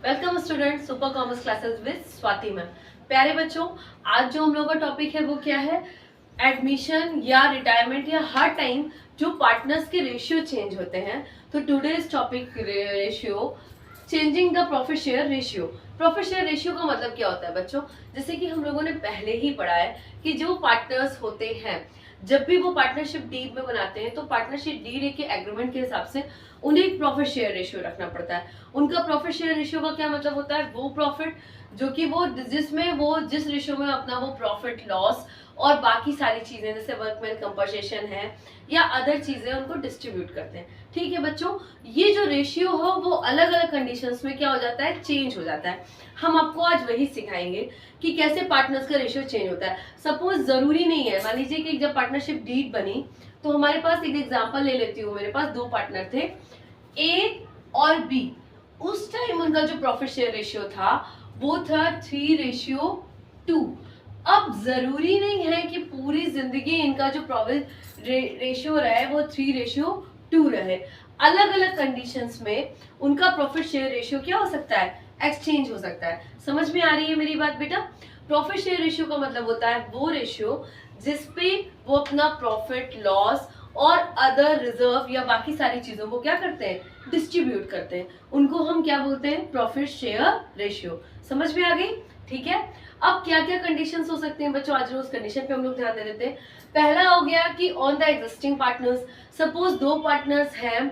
Welcome student super commerce classes with Swati ma'am. प्यारे बच्चों, आज जो हम लोग का टॉपिक है वो क्या है? एडमिशन या रिटायरमेंट या हर टाइम जो पार्टनर्स के रेशियो चेंज होते हैं। तो today's topic ratio changing the profit share ratio. Profit share ratio का मतलब क्या होता है बच्चों? जैसे कि हम लोगों ने पहले ही पढ़ा है कि जो पार्टनर्स होते हैं जब भी वो पार्टनरशिप डीड में बनाते हैं तो पार्टनरशिप डीड के एग्रीमेंट के हिसाब से उन्हें एक प्रॉफिट शेयर रेशियो रखना पड़ता है। उनका प्रॉफिट शेयर रेशियो का क्या मतलब होता है? वो प्रॉफिट जो कि वो जिस रेशियो में अपना वो प्रॉफिट लॉस और बाकी सारी चीजें जैसे वर्कमैन कंपनसेशन है या अदर चीजें उनको डिस्ट्रीब्यूट करते हैं। ठीक है बच्चों, ये जो रेशियो हो वो अलग अलग कंडीशंस में क्या हो जाता है? चेंज हो जाता है। हम आपको आज वही सिखाएंगे कि कैसे पार्टनर्स का रेशियो चेंज होता है। सपोज जरूरी नहीं है, मान लीजिए कि जब पार्टनरशिप डीड बनी तो हमारे पास एक एग्जांपल ले लेती हूँ, मेरे पास दो पार्टनर थे ए और बी। उस टाइम उनका जो प्रॉफिट शेयर रेशियो था वो था 3:2। अब जरूरी नहीं है कि पूरी जिंदगी इनका जो प्रॉफिट रेशियो रहे वो 3:2 रहे। अलग अलग कंडीशंस में उनका प्रॉफिट शेयर रेशियो क्या हो सकता है? एक्सचेंज हो सकता है। समझ में आ रही है मेरी बात बेटा? प्रॉफिट शेयर रेशियो का मतलब होता है वो रेशियो जिसपे वो अपना प्रॉफिट लॉस और अदर रिजर्व या बाकी सारी चीजों को क्या करते हैं? डिस्ट्रीब्यूट करते हैं। उनको हम क्या बोलते हैं? Profit share ratio. समझ में आ गई? ठीक है। अब क्या क्या कंडीशंस हो सकते हैं बच्चों, आज उस कंडीशन पे हम लोग ध्यान दे देते हैं। पहला हो गया कि on the existing partners. Suppose दो पार्टनर्स हैं,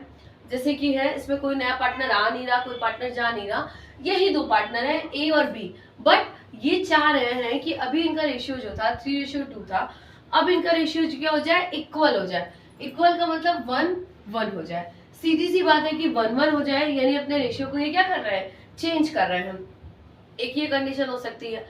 जैसे कि है इसमें कोई नया पार्टनर आ नहीं रहा, कोई पार्टनर जा नहीं रहा, यही दो पार्टनर है ए और बी। बट ये चाह रहे हैं कि अभी इनका रेशियो जो था 3:2 था, अब इनका रेशियो क्या हो जाए? इक्वल हो जाए। इक्वल का मतलब 1:1 हो जाए। सीधी सी बात है कि 1:1 हो जाए, यानी अपने रेशियो को ये क्या कर रहे हैं? चेंज कर रहे हैं। एक ये कंडीशन हो सकती है।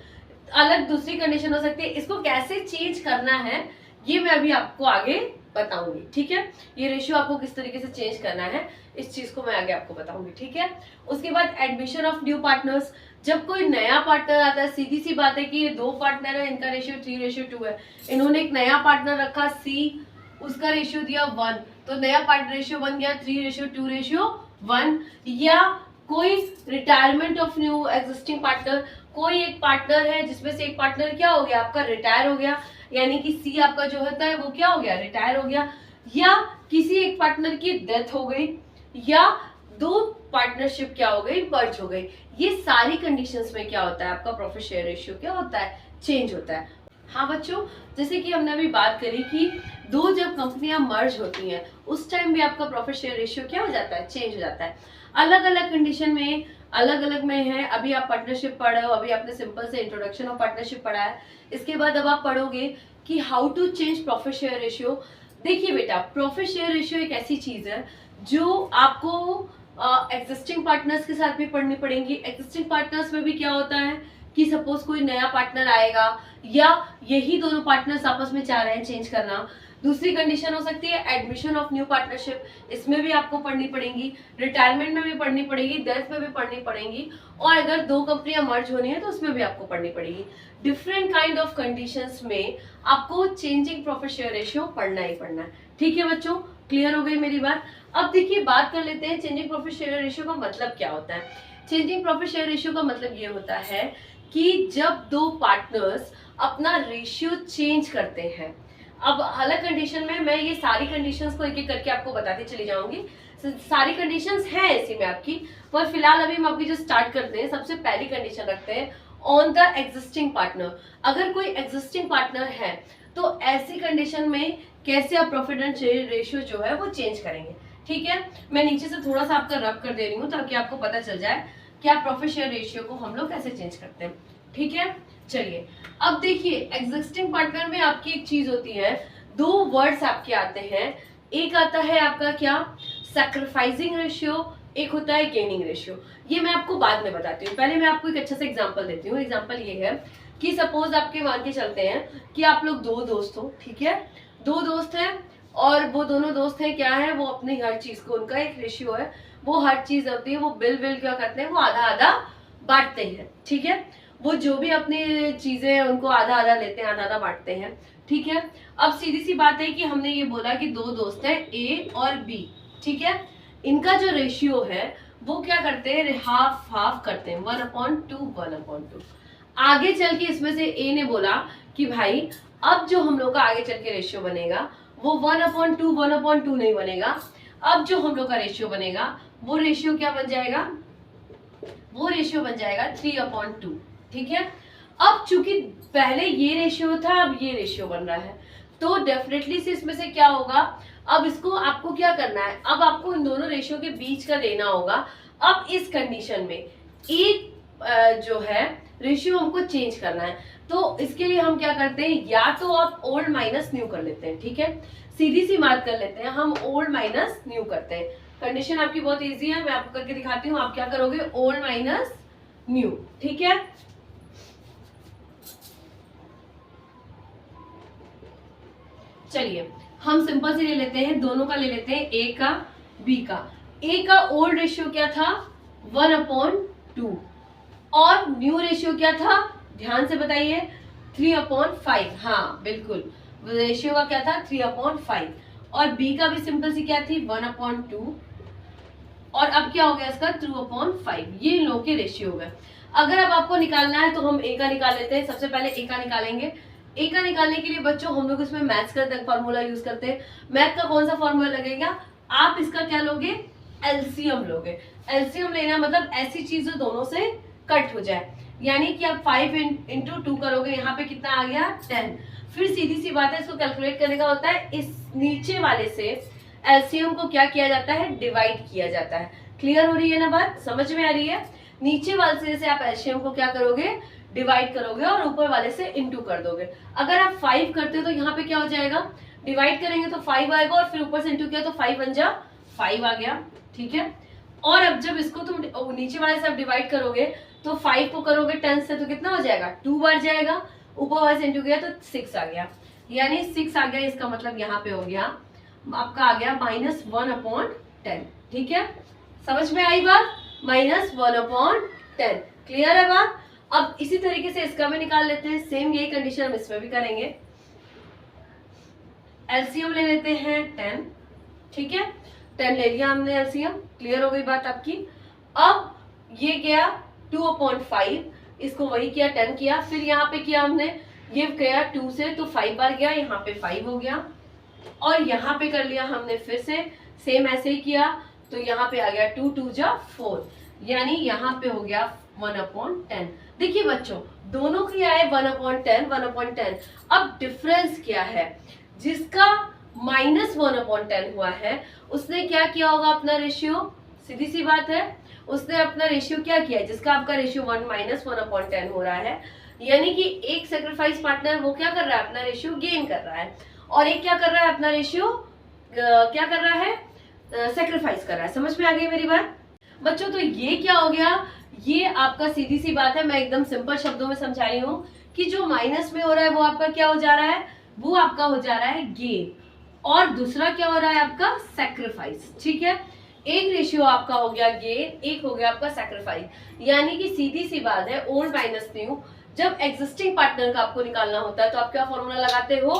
अलग दूसरी कंडीशन हो सकती है। इसको कैसे चेंज करना है ये मैं अभी आपको आगे बताऊंगी। ठीक है, ये रेशियो आपको किस तरीके से चेंज करना है इस चीज को मैं आगे आपको बताऊंगी। ठीक है। उसके बाद एडमिशन ऑफ न्यू पार्टनर्स। जब कोई नया पार्टनर आता है, सीधी सी बात है कि ये दो पार्टनर है, इनका रेशियो 3:2 है। इन्होंने एक नया पार्टनर रखा सी, उसका रेशियो दिया 1, तो नया पार्टनर रेशियो बन गया 3:2:1। या कोई retirement of new existing partner, कोई एक पार्टनर है जिसमें से एक पार्टनर क्या हो गया? आपका रिटायर हो गया, यानी कि सी आपका जो होता है वो क्या हो गया? रिटायर हो गया। या किसी एक पार्टनर की डेथ हो गई, या दो पार्टनरशिप क्या हो गई? मर्ज हो गई। ये सारी कंडीशंस में क्या होता है? आपका प्रॉफिट शेयर रेशियो क्या होता है? चेंज होता है। हाँ बच्चों, जैसे कि हमने अभी बात करी कि दो जब कंपनियां मर्ज होती हैं उस टाइम भी आपका प्रॉफिट शेयर रेशियो क्या हो जाता है? चेंज हो जाता है। अलग अलग कंडीशन में अलग अलग में है। अभी आप पार्टनरशिप पढ़ रहे हो, अभी आपने सिंपल से इंट्रोडक्शन ऑफ पार्टनरशिप पढ़ा है। इसके बाद अब आप पढ़ोगे कि how to change profit share ratio. देखिए बेटा, प्रॉफिट शेयर रेशियो एक ऐसी चीज है जो आपको एग्जिस्टिंग पार्टनर्स के साथ भी पढ़नी पड़ेगी। एग्जिस्टिंग पार्टनर्स में भी क्या होता है कि सपोज कोई नया पार्टनर आएगा या यही दोनों पार्टनर्स आपस में चाह रहे हैं चेंज करना। दूसरी कंडीशन हो सकती है एडमिशन ऑफ न्यू पार्टनरशिप, इसमें भी आपको पढ़नी पड़ेगी। रिटायरमेंट में भी पढ़नी पड़ेगी, डेथ में भी पढ़नी पड़ेगी, और अगर दो कंपनियां मर्ज होनी है तो उसमें भी आपको पढ़नी पड़ेगी। डिफरेंट काइंड ऑफ कंडीशंस में आपको चेंजिंग प्रॉफिट शेयर रेशियो पढ़ना ही पढ़ना है। ठीक है बच्चों, क्लियर हो गई मेरी बात? अब देखिए बात कर लेते हैं चेंजिंग प्रॉफिट शेयर रेशियो का मतलब क्या होता है। चेंजिंग प्रॉफिट शेयर रेशियो का मतलब ये होता है कि जब दो पार्टनर्स अपना रेशियो चेंज करते हैं। अब अलग कंडीशन में मैं ये सारी कंडीशंस को एक एक करके आपको बताती चली जाऊंगी। सारी कंडीशंस हैं इसी में आपकी, पर फिलहाल अभी हम आपकी जो स्टार्ट करते हैं, सबसे पहली कंडीशन रखते हैं ऑन द एग्जिस्टिंग पार्टनर। अगर कोई एग्जिस्टिंग पार्टनर है तो ऐसी कंडीशन में कैसे आप प्रॉफिट एंड शेयर रेशियो जो है वो चेंज करेंगे। ठीक है, मैं नीचे से थोड़ा सा आपका रब कर दे रही हूँ ताकि आपको पता चल जाए कि आप प्रॉफिट शेयर रेशियो को हम लोग कैसे चेंज करते हैं। ठीक है, चलिए अब देखिए एग्जिस्टिंग पार्टनर में आपकी एक चीज होती है, दो वर्ड्स आपके आते हैं। एक आता है आपका क्या? सैक्रिफाइसिंग रेशियो, एक होता है गेनिंग रेशियो। ये मैं आपको बाद में बताती हूँ, पहले मैं आपको एक अच्छा सा एग्जांपल देती हूँ। एग्जांपल ये है कि सपोज आपके मान के चलते हैं कि आप लोग दो दोस्त हो। ठीक है, दो दोस्त हैं और वो दोनों दोस्त हैं क्या है? वो अपनी हर चीज को, उनका एक रेशियो है, वो हर चीज होती है, वो बिल क्या करते हैं? वो आधा आधा बांटते हैं। ठीक है, वो जो भी अपनी चीजें हैं उनको आधा आधा लेते हैं, आधा आधा बांटते हैं। ठीक है, अब सीधी सी बात है कि हमने ये बोला कि दो दोस्त हैं ए और बी। ठीक है, इनका जो रेशियो है वो क्या करते हैं, हाफ हाफ करते हैं, 1/2 1/2। आगे चल के इसमें से ए ने बोला कि भाई अब जो हम लोग का आगे चल के रेशियो बनेगा वो 1/2 1/2 नहीं बनेगा, अब जो हम लोग का रेशियो बनेगा वो रेशियो क्या बन जाएगा, वो रेशियो बन जाएगा 3/2। ठीक है, अब चूंकि पहले ये रेशियो था अब ये रेशियो बन रहा है, तो डेफिनेटली से इसमें से क्या होगा, अब इसको आपको क्या करना है, अब आपको इन दोनों रेशियो के बीच का लेना होगा। अब इस कंडीशन में एक जो है रेशियो हमको चेंज करना है, तो इसके लिए हम क्या करते हैं, या तो आप ओल्ड माइनस न्यू कर लेते हैं। ठीक है, सीधी सी बात कर लेते हैं, हम ओल्ड माइनस न्यू करते हैं। कंडीशन आपकी बहुत इजी है, मैं आपको करके दिखाती हूँ। आप क्या करोगे, ओल्ड माइनस न्यू। ठीक है, चलिए हम सिंपल से ले लेते हैं, दोनों का ले लेते हैं, ए का बी का। ए का ओल्ड रेशियो क्या था, 1/2, और न्यू रेशियो क्या था, ध्यान से बताइए, 3/5। हाँ बिल्कुल, रेशियो का क्या था, 3/5। और बी का भी सिंपल सी क्या थी, 1/2, और अब क्या हो गया इसका, 2/5। ये इन लोगों के रेशियो हो गए। अगर अब आपको निकालना है तो हम ए का निकाल लेते हैं। सबसे पहले ए का निकालेंगे। ए का निकालने के लिए बच्चों हम लोग इसमें मैथ्स का फॉर्मूला यूज करते हैं। मैथ का कौन सा फॉर्मूला लगेगा, आप इसका क्या लोगे, एलसीएम लोगे। एलसीएम लेना मतलब ऐसी चीज जो दोनों से कट हो जाए, यानी कि आप 5 × 2 करोगे, यहाँ पे कितना आ गया, 10। फिर सीधी सी बात है, इसको कैलकुलेट करने का होता है, इस नीचे वाले से एलसीएम को क्या किया जाता है, डिवाइड किया जाता है। क्लियर हो रही है ना बात, समझ में आ रही है। नीचे वाले से आप एलसीएम को क्या करोगे, डिवाइड करोगे, और ऊपर वाले से इंटू कर दोगे। अगर आप 5 करते हो तो यहाँ पे क्या हो जाएगा, डिवाइड करेंगे तो 5 आएगा, और फिर ऊपर से इंटू किया तो 5 बन जा 5 आ गया। ठीक है, और अब जब इसको तुम नीचे वाले से आप डिवाइड करोगे तो 5 को करोगे 10 से तो कितना हो जाएगा, 2 बार जाएगा, ऊपर वाले से इंटू किया तो 6 आ गया, यानी 6 आ गया। इसका मतलब यहाँ पे हो गया आपका आ गया -1/10। ठीक है, समझ में आई बात, -1/10। क्लियर है बात। अब इसी तरीके से इसका भी निकाल लेते हैं, सेम यही कंडीशन हम इसमें भी करेंगे। एलसीएम ले लेते हैं 10। ठीक है, 10 ले लिया हमने एलसीएम। क्लियर हो गई बात आपकी। अब ये गया 2/5, इसको वही किया 10 किया, फिर यहाँ पे किया हमने, ये गया 2 से तो 5 बार गया, यहाँ पे 5 हो गया, और यहाँ पे कर लिया हमने फिर से सेम ऐसे ही किया, तो यहाँ पे आ गया 2 2 जा 4, यानी यहाँ पे हो गया 1/10। देखिए बच्चों, दोनों की आए 1/10 1/10। अब डिफरेंस क्या है, जिसका -1/10 हुआ है उसने क्या किया होगा अपना रेशियो, सीधी सी बात है, उसने अपना रेशियो क्या किया, जिसका आपका रेशियो 1 -1/10 हो रहा है, यानी कि एक सेक्रीफाइस पार्टनर वो क्या कर रहा है, अपना रेशियो गेन कर रहा है, और एक क्या कर रहा है, अपना रेशियो क्या कर रहा है, सेक्रीफाइस कर रहा है। समझ में आ गई मेरी बात बच्चों। तो ये क्या हो गया, ये आपका सीधी सी बात है, मैं एकदम सिंपल शब्दों में समझा रही हूँ कि जो माइनस में हो रहा है वो आपका क्या हो जा रहा है, वो आपका हो जा रहा है गेन, और दूसरा क्या हो रहा है आपका सैक्रिफाइस। ठीक है, एक रेशियो आपका हो गया गेन, एक हो गया आपका सैक्रिफाइस, यानी कि सीधी सी बात है, ओल्ड माइनस न्यू। जब एग्जिस्टिंग पार्टनर का आपको निकालना होता है तो आप क्या फॉर्मूला लगाते हो,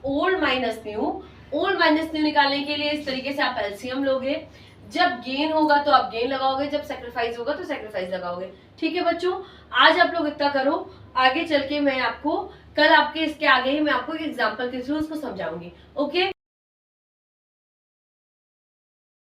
old minus new. Old minus new निकालने के लिए इस तरीके से आप एलसीएम लोगे, जब गेन होगा तो आप गेन लगाओगे, जब सैक्रिफाइस होगा तो सैक्रिफाइस लगाओगे। ठीक है बच्चों, आज आप लोग इतना करो, आगे चल के मैं आपको कल आपके इसके आगे ही मैं आपको एक एग्जांपल के थ्रू उसको समझाऊंगी। ओके,